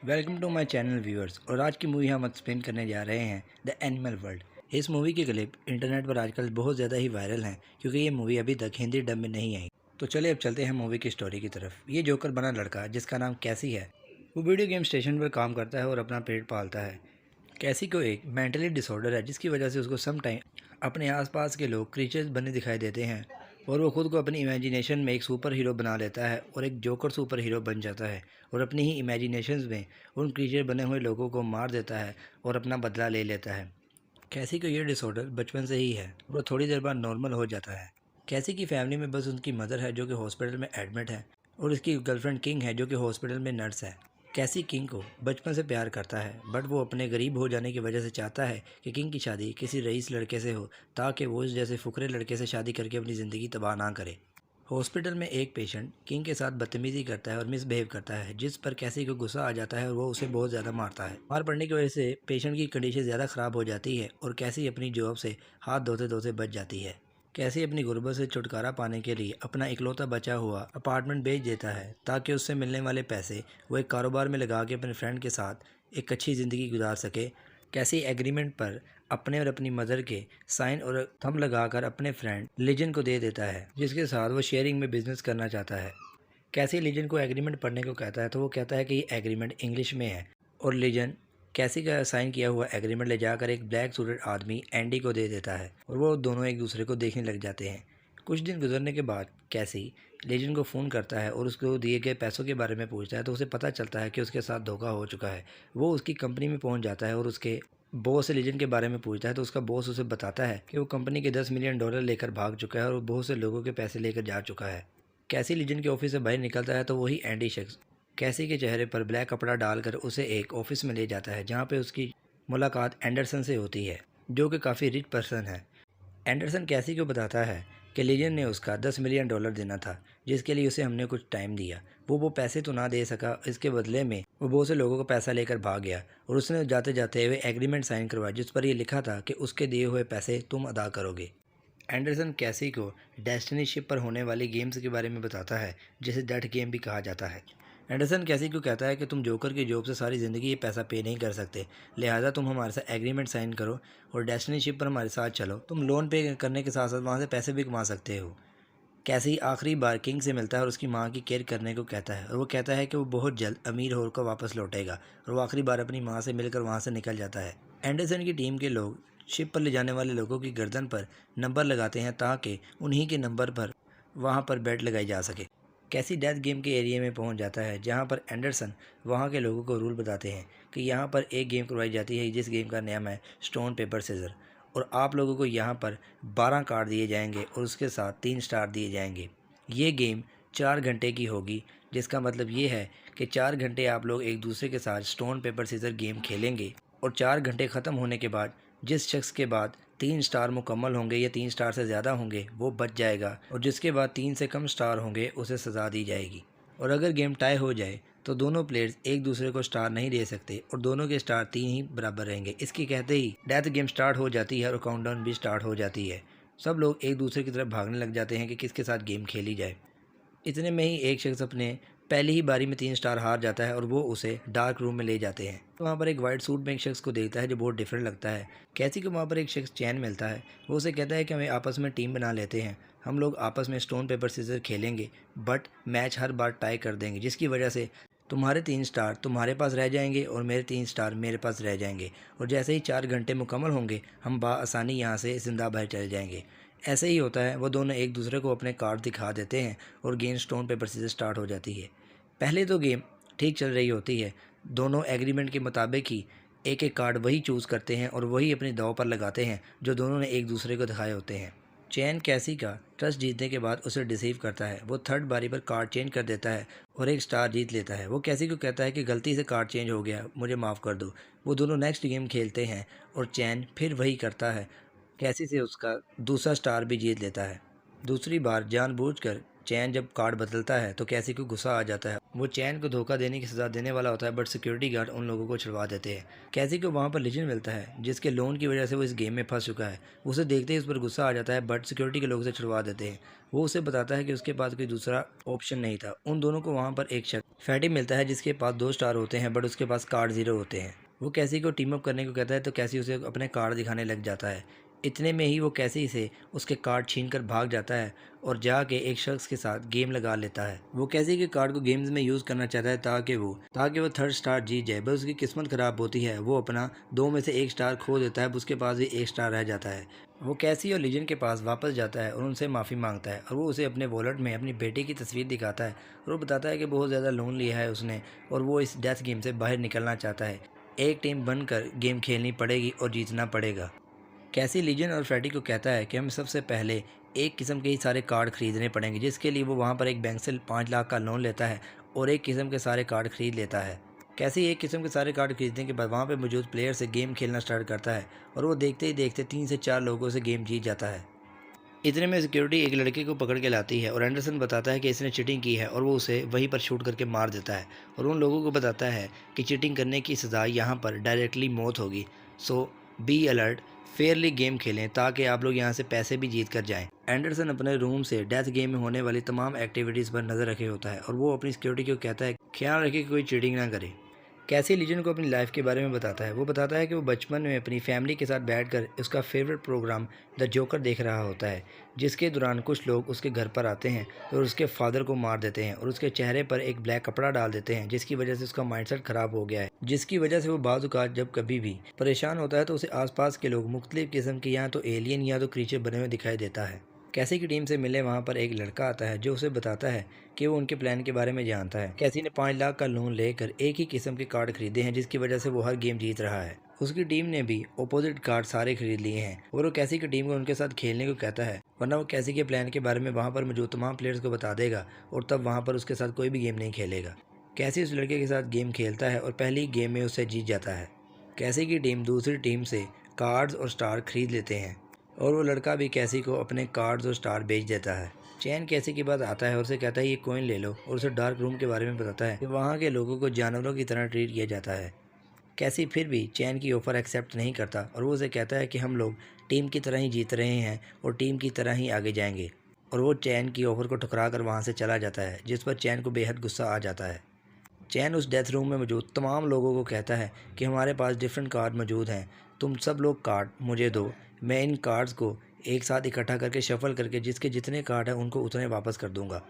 Welcome to my channel viewers. और आज की मूवी हम एक्सप्लेन करने जा रहे हैं द एनिमल वर्ल्ड। इस मूवी के क्लिप इंटरनेट पर आजकल बहुत ज़्यादा ही वायरल हैं क्योंकि ये मूवी अभी तक हिंदी डब में नहीं आई। तो चलिए अब चलते हैं मूवी की स्टोरी की तरफ। ये जोकर बना लड़का जिसका नाम कैसी है, वो वीडियो गेम स्टेशन पर काम करता है और अपना पेट पालता है। कैसी को एक मेंटली डिसऑर्डर है जिसकी वजह से उसको सम टाइम अपने आसपास के लोग क्रीचर्स बने दिखाई देते हैं और वो खुद को अपनी इमेजिनेशन में एक सुपर हीरो बना लेता है और एक जोकर सुपर हीरो बन जाता है और अपनी ही इमेजिनेशंस में उन क्रीचर बने हुए लोगों को मार देता है और अपना बदला ले लेता है। कैसी को ये डिसऑर्डर बचपन से ही है, वो थोड़ी देर बाद नॉर्मल हो जाता है। कैसी की फैमिली में बस उनकी मदर है जो कि हॉस्पिटल में एडमिट है और उसकी गर्लफ्रेंड किंग है जो कि हॉस्पिटल में नर्स है। कैसी किंग को बचपन से प्यार करता है बट वो अपने गरीब हो जाने की वजह से चाहता है कि किंग की शादी किसी रईस लड़के से हो ताकि वो इस जैसे फुकरे लड़के से शादी करके अपनी ज़िंदगी तबाह ना करे। हॉस्पिटल में एक पेशेंट किंग के साथ बदतमीजी करता है और मिसबिहेव करता है जिस पर कैसी को गुस्सा आ जाता है और वो उसे बहुत ज़्यादा मारता है। मार पड़ने की वजह से पेशेंट की कंडीशन ज़्यादा ख़राब हो जाती है और कैसी अपनी जॉब से हाथ धोते धोते बच जाती है। कैसी अपनी गुर्बत से छुटकारा पाने के लिए अपना इकलौता बचा हुआ अपार्टमेंट बेच देता है ताकि उससे मिलने वाले पैसे वो एक कारोबार में लगा के अपने फ्रेंड के साथ एक अच्छी ज़िंदगी गुजार सके। कैसी एग्रीमेंट पर अपने और अपनी मदर के साइन और थंब लगाकर अपने फ्रेंड लिजन को दे देता है जिसके साथ वो शेयरिंग में बिजनेस करना चाहता है। कैसी लिजन को एग्रीमेंट पढ़ने को कहता है तो वो कहता है कि ये एग्रीमेंट इंग्लिश में है और लिजन कैसी का साइन किया हुआ एग्रीमेंट ले जाकर एक ब्लैक सूटेड आदमी एंडी को दे देता है और वो दोनों एक दूसरे को देखने लग जाते हैं। कुछ दिन गुजरने के बाद कैसी लेजेंड को फ़ोन करता है और उसको दिए गए पैसों के बारे में पूछता है तो उसे पता चलता है कि उसके साथ धोखा हो चुका है। वो उसकी कंपनी में पहुंच जाता है और उसके बॉस से लेजेंड के बारे में पूछता है तो उसका बॉस उसे बताता है कि वो कंपनी के $10 मिलियन लेकर भाग चुका है और बहुत से लोगों के पैसे लेकर जा चुका है। कैसी लेजेंड के ऑफिस से बाहर निकलता है तो वही एंडी शख्स कैसी के चेहरे पर ब्लैक कपड़ा डालकर उसे एक ऑफिस में ले जाता है जहाँ पे उसकी मुलाकात एंडरसन से होती है जो कि काफ़ी रिच पर्सन है। एंडरसन कैसी को बताता है कि लीजन ने उसका $10 मिलियन देना था जिसके लिए उसे हमने कुछ टाइम दिया। वो पैसे तो ना दे सका, इसके बदले में वो बहुत से लोगों को पैसा लेकर भाग गया और उसने जाते जाते हुए एग्रीमेंट साइन करवाया जिस पर यह लिखा था कि उसके दिए हुए पैसे तुम अदा करोगे। एंडरसन कैसी को डेस्टिनी शिप पर होने वाली गेम्स के बारे में बताता है जिसे डेथ गेम भी कहा जाता है। एंडरसन कैसी को कहता है कि तुम जोकर की जॉब से सारी ज़िंदगी ये पैसा पे नहीं कर सकते, लिहाजा तुम हमारे साथ एग्रीमेंट साइन करो और डेस्टिनी शिप पर हमारे साथ चलो। तुम लोन पे करने के साथ साथ वहाँ से पैसे भी कमा सकते हो। कैसी आखिरी बार किंग से मिलता है और उसकी माँ की केयर करने को कहता है और वो कहता है कि वो बहुत जल्द अमीर होकर वापस लौटेगा और वो आखिरी बार अपनी माँ से मिलकर वहाँ से निकल जाता है। एंडरसन की टीम के लोग शिप पर ले जाने वाले लोगों की गर्दन पर नंबर लगाते हैं ताकि उन्हीं के नंबर पर वहाँ पर बेट लगाई जा सके। कैसी डेथ गेम के एरिया में पहुँच जाता है जहाँ पर एंडरसन वहाँ के लोगों को रूल बताते हैं कि यहाँ पर एक गेम करवाई जाती है जिस गेम का नाम है स्टोन पेपर सीजर और आप लोगों को यहाँ पर 12 कार्ड दिए जाएंगे और उसके साथ 3 स्टार दिए जाएंगे। ये गेम 4 घंटे की होगी जिसका मतलब ये है कि 4 घंटे आप लोग एक दूसरे के साथ स्टोन पेपर सीजर गेम खेलेंगे और 4 घंटे ख़त्म होने के बाद जिस शख्स के बाद 3 स्टार मुकम्मल होंगे या 3 स्टार से ज़्यादा होंगे वो बच जाएगा और जिसके बाद 3 से कम स्टार होंगे उसे सज़ा दी जाएगी। और अगर गेम टाई हो जाए तो दोनों प्लेयर्स एक दूसरे को स्टार नहीं दे सकते और दोनों के स्टार 3 ही बराबर रहेंगे। इसकी कहते ही डेथ गेम स्टार्ट हो जाती है और काउंटडाउन भी स्टार्ट हो जाती है। सब लोग एक दूसरे की तरफ भागने लग जाते हैं कि किसके साथ गेम खेली जाए। इतने में ही एक शख्स अपने पहली ही बारी में 3 स्टार हार जाता है और वो उसे डार्क रूम में ले जाते हैं। तो वहाँ पर एक वाइट सूट में एक शख्स को देखता है जो बहुत डिफरेंट लगता है। कैसी को वहाँ पर एक शख्स चैन मिलता है, वो उसे कहता है कि हमें आपस में टीम बना लेते हैं, हम लोग आपस में स्टोन पेपर सीजर खेलेंगे but match her bar tie कर देंगे जिसकी वजह से तुम्हारे 3 स्टार तुम्हारे पास रह जाएंगे और मेरे 3 स्टार मेरे पास रह जाएंगे और जैसे ही 4 घंटे मुकम्मल होंगे हम बाआसानी यहाँ से जिंदा बाहर चले जाएंगे। ऐसे ही होता है, वो दोनों एक दूसरे को अपने कार्ड दिखा देते हैं और game stone paper scissor start हो जाती है। पहले तो गेम ठीक चल रही होती है, दोनों एग्रीमेंट के मुताबिक ही एक एक कार्ड वही चूज़ करते हैं और वही अपनी दाव पर लगाते हैं जो दोनों ने एक दूसरे को दिखाए होते हैं। चैन कैसी का ट्रस्ट जीतने के बाद उसे डिसीव करता है, वो थर्ड बारी पर कार्ड चेंज कर देता है और एक स्टार जीत लेता है। वो कैसी को कहता है कि गलती से कार्ड चेंज हो गया, मुझे माफ़ कर दो। वो दोनों नेक्स्ट गेम खेलते हैं और चैन फिर वही करता है, कैसी से उसका दूसरा स्टार भी जीत लेता है। दूसरी बार जानबूझकर चैन जब कार्ड बदलता है तो कैसी को गुस्सा आ जाता है। वो चैन को धोखा देने की सज़ा देने वाला होता है, बट सिक्योरिटी गार्ड उन लोगों को छुड़वा देते हैं। कैसी को वहाँ पर लिजन मिलता है जिसके लोन की वजह से वो इस गेम में फंस चुका है। उसे देखते ही उस पर गुस्सा आ जाता है, बट सिक्योरिटी के लोग उसे छुड़वा देते हैं। वो उसे बताता है कि उसके पास कोई दूसरा ऑप्शन नहीं था। उन दोनों को वहाँ पर एक शख्स फैटी मिलता है जिसके पास 2 स्टार होते हैं, बट उसके पास कार्ड 0 होते हैं। वो कैसी को टीम अप करने को कहता है तो कैसी उसे अपने कार्ड दिखाने लग जाता है। इतने में ही वो कैसी से उसके कार्ड छीनकर भाग जाता है और जाके एक शख्स के साथ गेम लगा लेता है। वो कैसी के कार्ड को गेम्स में यूज़ करना चाहता है ताकि वो 3rd स्टार जीत जाए, बस उसकी किस्मत ख़राब होती है। वो अपना 2 में से 1 स्टार खो देता है, उसके पास भी 1 स्टार रह जाता है। वो कैसी और लीजन के पास वापस जाता है और उनसे माफ़ी मांगता है और वो उसे अपने वॉलेट में अपनी बेटी की तस्वीर दिखाता है और वो बताता है कि बहुत ज़्यादा लोन लिया है उसने और वो इस डेथ गेम से बाहर निकलना चाहता है। एक टीम बनकर गेम खेलनी पड़ेगी और जीतना पड़ेगा। कैसी लीजन और फ्रेडी को कहता है कि हमें सबसे पहले एक किस्म के ही सारे कार्ड खरीदने पड़ेंगे, जिसके लिए वो वहाँ पर एक बैंक से 5 लाख का लोन लेता है और एक किस्म के सारे कार्ड खरीद लेता है। कैसी एक किस्म के सारे कार्ड खरीदने के बाद वहाँ पर मौजूद प्लेयर से गेम खेलना स्टार्ट करता है और वो देखते ही देखते 3 से 4 लोगों से गेम जीत जाता है। इतने में सिक्योरिटी एक लड़के को पकड़ के लाती है और एंडरसन बताता है कि इसने चीटिंग की है और वो उसे वहीं पर शूट करके मार देता है और उन लोगों को बताता है कि चीटिंग करने की सज़ा यहाँ पर डायरेक्टली मौत होगी। सो बी अलर्ट, फेयरली गेम खेलें ताकि आप लोग यहाँ से पैसे भी जीत कर जाएं। एंडरसन अपने रूम से डेथ गेम में होने वाली तमाम एक्टिविटीज़ पर नज़र रखे होता है और वो अपनी सिक्योरिटी को कहता है ख्याल रखे कि कोई चीटिंग ना करे। कैसी लीजन को अपनी लाइफ के बारे में बताता है। वो बताता है कि वो बचपन में अपनी फैमिली के साथ बैठकर उसका फेवरेट प्रोग्राम द जोकर देख रहा होता है, जिसके दौरान कुछ लोग उसके घर पर आते हैं और उसके फादर को मार देते हैं और उसके चेहरे पर एक ब्लैक कपड़ा डाल देते हैं, जिसकी वजह से उसका माइंडसेट ख़राब हो गया है। जिसकी वजह से वो बाज़ औक़ात जब कभी भी परेशान होता है तो उसे आसपास के लोग मुख्तलिफ़ किस्म के या तो एलियन या तो क्रीचर बने हुए दिखाई देता है। कैसी की टीम से मिलने वहाँ पर एक लड़का आता है जो उसे बताता है कि वो उनके प्लान के बारे में जानता है। कैसी ने 5 लाख का लोन लेकर एक ही किस्म के कार्ड खरीदे हैं, जिसकी वजह से वो हर गेम जीत रहा है। उसकी टीम ने भी अपोजिट कार्ड सारे खरीद लिए हैं और वो कैसी की टीम को उनके साथ खेलने को कहता है, वरना वो कैसी के प्लान के बारे में वहाँ पर मौजूद तमाम प्लेयर्स को बता देगा और तब वहाँ पर उसके साथ कोई भी गेम नहीं खेलेगा। कैसी उस लड़के के साथ गेम खेलता है और पहली गेम में उसे जीत जाता है। कैसी की टीम दूसरी टीम से कार्ड्स और स्टार खरीद लेते हैं और वो लड़का भी कैसी को अपने कार्ड्स और स्टार बेच देता है। चैन कैसी के पास आता है और उसे कहता है ये कॉइन ले लो और उसे डार्क रूम के बारे में बताता है कि वहाँ के लोगों को जानवरों की तरह ट्रीट किया जाता है। कैसी फिर भी चैन की ऑफ़र एक्सेप्ट नहीं करता और वो उसे कहता है कि हम लोग टीम की तरह ही जीत रहे हैं और टीम की तरह ही आगे जाएंगे, और वो चैन की ऑफ़र को ठुकरा कर वहाँ से चला जाता है, जिस पर चैन को बेहद गुस्सा आ जाता है। चैन उस डेथ रूम में मौजूद तमाम लोगों को कहता है कि हमारे पास डिफरेंट कार्ड मौजूद हैं, तुम सब लोग कार्ड मुझे दो, मैं इन कार्ड्स को एक साथ इकट्ठा करके शफल करके जिसके जितने कार्ड हैं उनको उतने वापस कर दूंगा।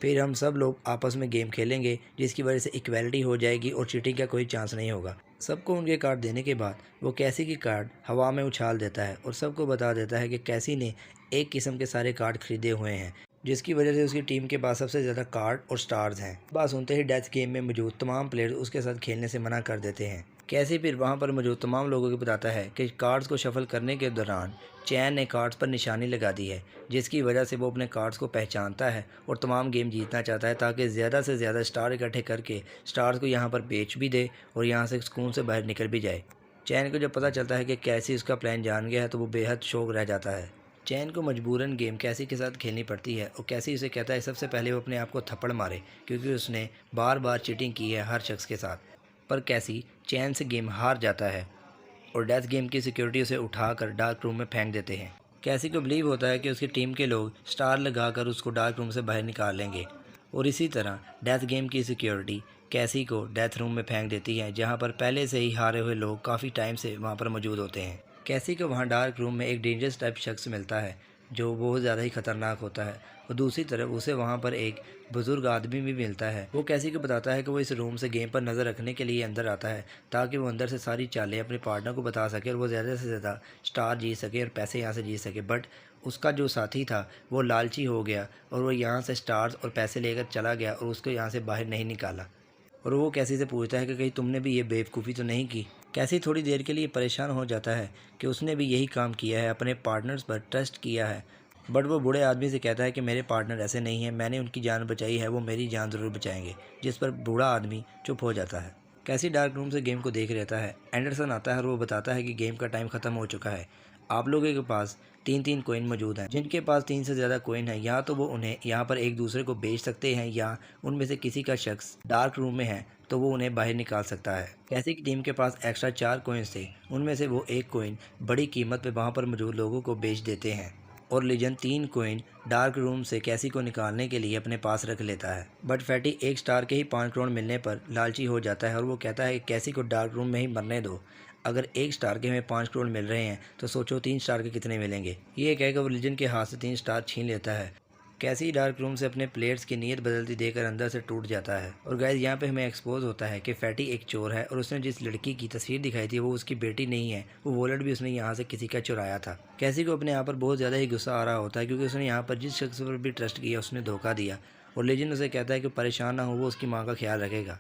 फिर हम सब लोग आपस में गेम खेलेंगे जिसकी वजह से इक्वालिटी हो जाएगी और चीटिंग का कोई चांस नहीं होगा। सबको उनके कार्ड देने के बाद वो कैसी की कार्ड हवा में उछाल देता है और सबको बता देता है कि कैसी ने एक किस्म के सारे कार्ड खरीदे हुए हैं, जिसकी वजह से उसकी टीम के पास सबसे ज़्यादा कार्ड और स्टार्स हैं। बात सुनते ही डेथ गेम में मौजूद तमाम प्लेयर्स उसके साथ खेलने से मना कर देते हैं। कैसी फिर वहाँ पर मौजूद तमाम लोगों को बताता है कि कार्ड्स को शफल करने के दौरान चैन ने कार्ड्स पर निशानी लगा दी है, जिसकी वजह से वो अपने कार्ड्स को पहचानता है और तमाम गेम जीतना चाहता है ताकि ज़्यादा से ज़्यादा स्टार इकट्ठे करके स्टार्स को यहाँ पर बेच भी दे और यहाँ से सुकून से बाहर निकल भी जाए। चैन को जब पता चलता है कि कैसी उसका प्लान जान गया है तो वो बेहद शौक रह जाता है। चैन को मजबूरन गेम कैसी के साथ खेलनी पड़ती है और कैसी उसे कहता है सबसे पहले वो अपने आप को थप्पड़ मारे, क्योंकि उसने बार बार चीटिंग की है हर शख्स के साथ। पर कैसी चैन से गेम हार जाता है और डेथ गेम की सिक्योरिटी उसे उठाकर डार्क रूम में फेंक देते हैं। कैसी को बिलीव होता है कि उसकी टीम के लोग स्टार लगाकर उसको डार्क रूम से बाहर निकाल लेंगे और इसी तरह डेथ गेम की सिक्योरिटी कैसी को डेथ रूम में फेंक देती है, जहाँ पर पहले से ही हारे हुए लोग काफ़ी टाइम से वहाँ पर मौजूद होते हैं। कैसी को वहाँ डार्क रूम में एक डेंजरस टाइप शख्स मिलता है जो बहुत ज़्यादा ही ख़तरनाक होता है और दूसरी तरफ उसे वहाँ पर एक बुज़ुर्ग आदमी भी मिलता है। वो कैसी को बताता है कि वो इस रूम से गेम पर नज़र रखने के लिए अंदर आता है ताकि वो अंदर से सारी चालें अपने पार्टनर को बता सके और वो ज़्यादा से ज़्यादा स्टार जीत सके और पैसे यहाँ से जीत सके। बट उसका जो साथी था वो लालची हो गया और वो यहाँ से स्टार्स और पैसे लेकर चला गया और उसको यहाँ से बाहर नहीं निकाला। और वो कैसी से पूछता है कि कहीं तुमने भी ये बेवकूफ़ी तो नहीं की। कैसी थोड़ी देर के लिए परेशान हो जाता है कि उसने भी यही काम किया है, अपने पार्टनर्स पर ट्रस्ट किया है, बट वो बूढ़े आदमी से कहता है कि मेरे पार्टनर ऐसे नहीं हैं, मैंने उनकी जान बचाई है, वो मेरी जान ज़रूर बचाएंगे, जिस पर बूढ़ा आदमी चुप हो जाता है। कैसी डार्क रूम से गेम को देख रहता है। एंडरसन आता है और वो बताता है कि गेम का टाइम ख़त्म हो चुका है, आप लोगों के पास 3 कॉइन मौजूद हैं। जिनके पास 3 से ज़्यादा कॉइन है या तो वो उन्हें यहाँ पर एक दूसरे को बेच सकते हैं या उनमें से किसी का शख्स डार्क रूम में है तो वो उन्हें बाहर निकाल सकता है। कैसी की टीम के पास एक्स्ट्रा 4 कॉइन्स थे, उनमें से वो एक कॉइन बड़ी कीमत पे वहाँ पर मौजूद लोगों को बेच देते हैं और लीजन 3 कॉइन डार्क रूम से कैसी को निकालने के लिए अपने पास रख लेता है। बट फैटी 1 स्टार के ही 5 करोड़ मिलने पर लालची हो जाता है और वो कहता है कि कैसी को डार्क रूम में ही मरने दो। अगर 1 स्टार के हमें 5 करोड़ मिल रहे हैं तो सोचो 3 स्टार के कितने मिलेंगे। ये कहकर वो लीजन के हाथ से 3 स्टार छीन लेता है। कैसी डार्क रूम से अपने प्लेयर्स की नीयत बदलती देकर अंदर से टूट जाता है। और गाइस यहाँ पे हमें एक्सपोज होता है कि फैटी एक चोर है और उसने जिस लड़की की तस्वीर दिखाई थी वो उसकी बेटी नहीं है, वो वॉलेट भी उसने यहाँ से किसी का चुराया था। कैसी को अपने यहाँ पर बहुत ज़्यादा ही गुस्सा आ रहा होता है क्योंकि उसने यहाँ पर जिस शख्स पर भी ट्रस्ट किया उसने धोखा दिया और लेजिन उसे कहता है कि परेशान ना हो, वो उसकी माँ का ख्याल रखेगा।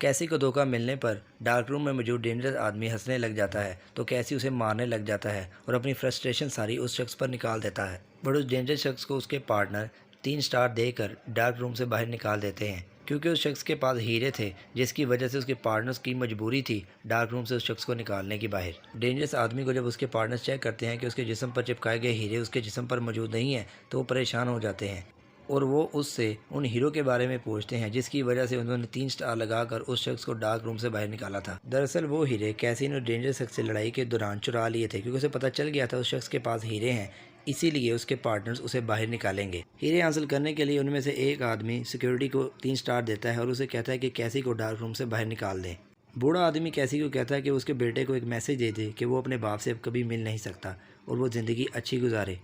कैसी को धोखा मिलने पर डार्क रूम में मौजूद डेंजरस आदमी हंसने लग जाता है तो कैसी उसे मारने लग जाता है और अपनी फ्रस्ट्रेशन सारी उस शख्स पर निकाल देता है। बट उस डेंजरस शख्स को उसके पार्टनर 3 स्टार देकर डार्क रूम से बाहर निकाल देते हैं क्योंकि उस शख्स के पास हीरे थे जिसकी वजह से उसके पार्टनर्स की मजबूरी थी डार्क रूम से उस शख्स को निकालने की बाहर। डेंजरस आदमी को जब उसके पार्टनर्स चेक करते हैं कि उसके जिस्म पर चिपकाए गए हीरे उसके जिस्म पर मौजूद नहीं है तो वो परेशान हो जाते हैं और वो उससे उन हीरो के बारे में पूछते हैं जिसकी वजह से उन्होंने 3 स्टार लगाकर उस शख्स को डार्क रूम से बाहर निकाला था। दरअसल वो हीरे कैसी ने डेंजर शख्स से लड़ाई के दौरान चुरा लिए थे क्योंकि उसे पता चल गया था उस शख्स के पास हीरे हैं, इसीलिए उसके पार्टनर्स उसे बाहर निकालेंगे। हीरे हासिल करने के लिए उनमें से एक आदमी सिक्योरिटी को 3 स्टार देता है और उसे कहता है कि कैसी को डार्क रूम से बाहर निकाल दें। बूढ़ा आदमी कैसी को कहता है कि उसके बेटे को एक मैसेज दे दे कि वो अपने बाप से अब कभी मिल नहीं सकता और वो ज़िंदगी अच्छी गुजारे।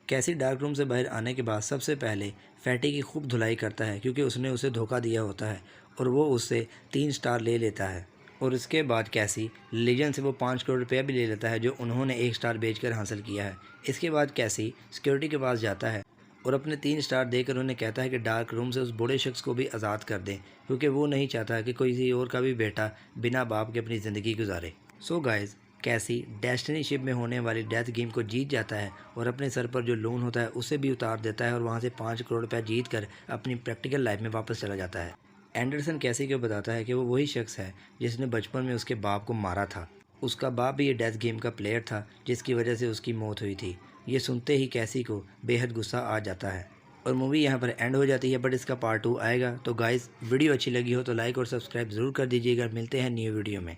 कैसी डार्क रूम से बाहर आने के बाद सबसे पहले फैटी की खूब धुलाई करता है क्योंकि उसने उसे धोखा दिया होता है और वो उससे 3 स्टार ले लेता है और इसके बाद कैसी लीजन से वो 5 करोड़ रुपया भी ले लेता है जो उन्होंने 1 स्टार बेचकर हासिल किया है। इसके बाद कैसी सिक्योरिटी के पास जाता है और अपने 3 स्टार देकर उन्हें कहता है कि डार्क रूम से उस बूढ़े शख्स को भी आज़ाद कर दें क्योंकि वो नहीं चाहता कि कोई किसी और का भी बेटा बिना बाप के अपनी ज़िंदगी गुजारे। सो गाइज़, कैसी डेस्टिनी शिप में होने वाली डेथ गेम को जीत जाता है और अपने सर पर जो लोन होता है उसे भी उतार देता है और वहां से 5 करोड़ रुपया जीत कर अपनी प्रैक्टिकल लाइफ में वापस चला जाता है। एंडरसन कैसी को बताता है कि वो वही शख्स है जिसने बचपन में उसके बाप को मारा था। उसका बाप भी ये डेथ गेम का प्लेयर था जिसकी वजह से उसकी मौत हुई थी। ये सुनते ही कैसी को बेहद गुस्सा आ जाता है और मूवी यहाँ पर एंड हो जाती है। बट इसका पार्ट 2 आएगा। तो गाइज़, वीडियो अच्छी लगी हो तो लाइक और सब्सक्राइब ज़रूर कर दीजिएगा। मिलते हैं न्यू वीडियो में।